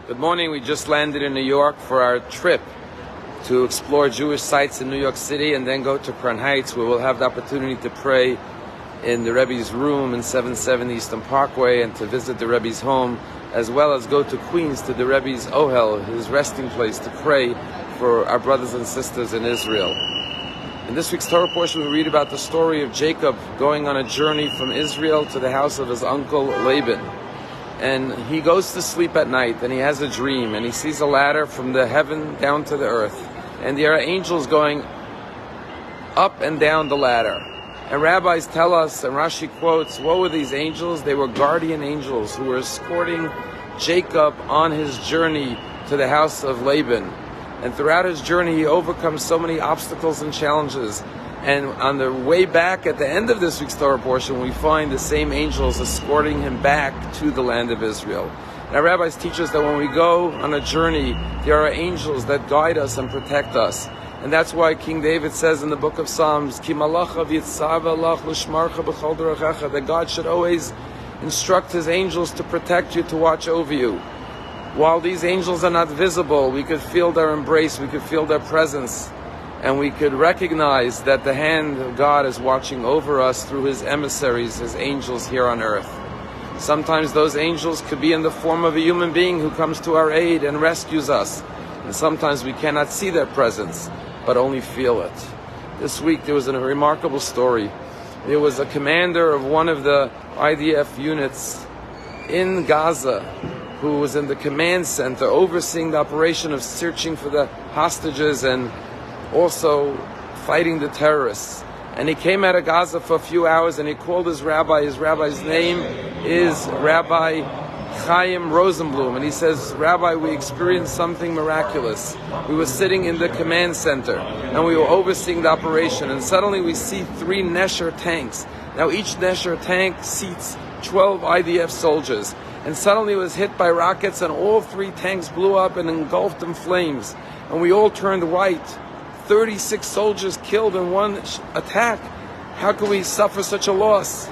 Good morning. We just landed in New York for our trip to explore Jewish sites in New York City and then go to Crown Heights, where we'll have the opportunity to pray in the Rebbe's room in 770 Eastern Parkway and to visit the Rebbe's home, as well as go to Queens to the Rebbe's Ohel, his resting place, to pray for our brothers and sisters in Israel. In this week's Torah portion, we read about the story of Jacob going on a journey from Israel to the house of his uncle Laban. And he goes to sleep at night, and he has a dream, and he sees a ladder from the heaven down to the earth. And there are angels going up and down the ladder. And rabbis tell us, and Rashi quotes, what were these angels? They were guardian angels who were escorting Jacob on his journey to the house of Laban. And throughout his journey, he overcomes so many obstacles and challenges. And on the way back, at the end of this week's Torah portion, we find the same angels escorting him back to the land of Israel. Now, rabbis teach us that when we go on a journey, there are angels that guide us and protect us. And that's why King David says in the book of Psalms, Ki malacha v'yitzava lach l'shmarcha b'chol derechecha, that God should always instruct his angels to protect you, to watch over you. While these angels are not visible, we could feel their embrace, we could feel their presence, and we could recognize that the hand of God is watching over us through his emissaries, his angels here on earth. Sometimes those angels could be in the form of a human being who comes to our aid and rescues us. And sometimes we cannot see their presence, but only feel it. This week there was a remarkable story. There was a commander of one of the IDF units in Gaza who was in the command center overseeing the operation of searching for the hostages and also fighting the terrorists. And he came out of Gaza for a few hours and he called his rabbi. His rabbi's name is Rabbi Chaim Rosenblum. And he says, Rabbi, we experienced something miraculous. We were sitting in the command center and we were overseeing the operation, and suddenly we see 3 Nesher tanks. Now each Nesher tank seats 12 IDF soldiers. And suddenly it was hit by rockets and all 3 tanks blew up and engulfed in flames. And we all turned white. 36 soldiers killed in one attack. How can we suffer such a loss?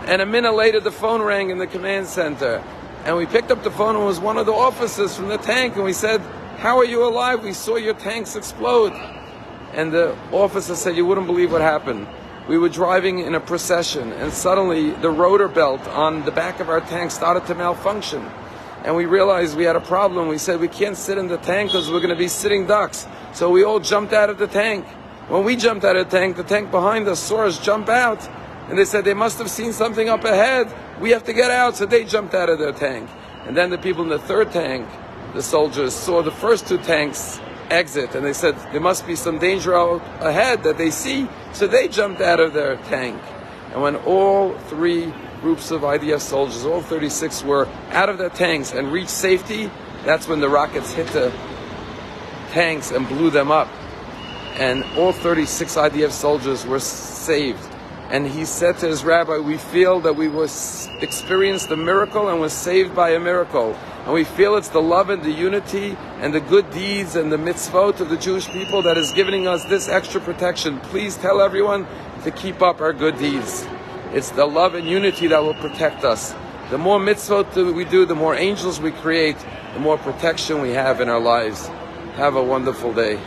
And a minute later the phone rang in the command center. And we picked up the phone and it was one of the officers from the tank. And we said, how are you alive? We saw your tanks explode. And the officer said, you wouldn't believe what happened. We were driving in a procession and suddenly the rotor belt on the back of our tank started to malfunction. And we realized we had a problem. We said, we can't sit in the tank because we're going to be sitting ducks. So we all jumped out of the tank. When we jumped out of the tank behind us saw us jump out. And they said they must have seen something up ahead. We have to get out. So they jumped out of their tank. And then the people in the third tank, the soldiers, saw the first 2 tanks exit. And they said there must be some danger out ahead that they see. So they jumped out of their tank. And when all 3 groups of IDF soldiers, all 36, were out of their tanks and reached safety, that's when the rockets hit the tanks and blew them up. And all 36 IDF soldiers were saved. And he said to his rabbi, we feel that we experienced a miracle and was saved by a miracle. And we feel it's the love and the unity and the good deeds and the mitzvot of the Jewish people that is giving us this extra protection. Please tell everyone to keep up our good deeds. It's the love and unity that will protect us. The more mitzvot we do, the more angels we create, the more protection we have in our lives. Have a wonderful day.